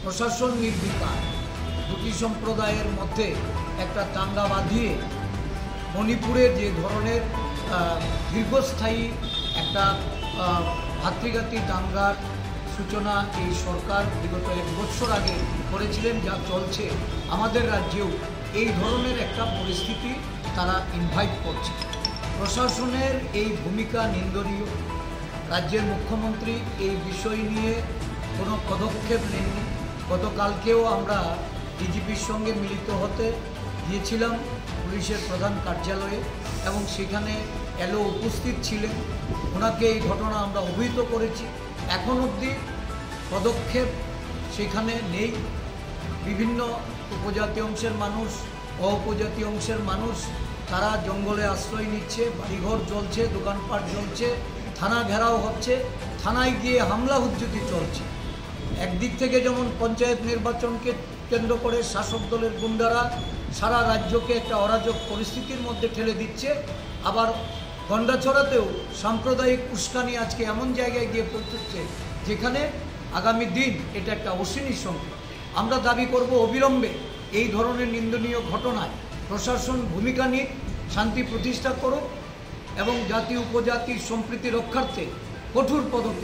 প্রশাসন নির্বিকার দুটি সম্প্রদায়ের মধ্যে একটা দাঙ্গা বাঁধিয়ে মণিপুরে যে ধরনের দীর্ঘস্থায়ী একটা ভাতৃঘাতী দাঙ্গার সূচনা এই সরকার বিগত 1 বছর আগে করেছিলেন, যা চলছে আমাদের রাজ্যেও এই ধরনের একটা পরিস্থিতি তারা ইনভাইট করছে। প্রশাসনের এই ভূমিকা নিন্দনীয়। রাজ্যের মুখ্যমন্ত্রী এই বিষয় নিয়ে কোনো পদক্ষেপ নেননি। গতকালকেও আমরা ডিজিপির সঙ্গে মিলিত হতে গিয়েছিলাম পুলিশের প্রধান কার্যালয়ে এবং সেখানে এলো উপস্থিত ছিলেন। ওনাকে এই ঘটনা আমরা অবহিত করেছি। এখন অবধি পদক্ষেপ সেখানে নেই। বিভিন্ন উপজাতি অংশের মানুষ, উপজাতি অংশের মানুষ তারা জঙ্গলে আশ্রয় নিচ্ছে, বাড়িঘর জ্বলছে, দোকানপাট জ্বলছে, থানা ঘেরাও হচ্ছে, থানায় গিয়ে হামলা হুজ্জুতি চলছে। একদিক থেকে যেমন পঞ্চায়েত নির্বাচনকে কেন্দ্র করে শাসক দলের গুন্ডারা সারা রাজ্যকে একটা অরাজক পরিস্থিতির মধ্যে ঠেলে দিচ্ছে, আবার গন্ডাছড়াতেও সাম্প্রদায়িক উস্কানি আজকে এমন জায়গায় গিয়ে পৌঁছচ্ছে যেখানে আগামী দিন এটা একটা অশনির সংকেত। আমরা দাবি করব অবিলম্বে এই ধরনের নিন্দনীয় ঘটনায় প্রশাসন ভূমিকা নিক, শান্তি প্রতিষ্ঠা করুক এবং জাতি উপজাতি সম্প্রীতি রক্ষার্থে কঠোর পদক্ষেপ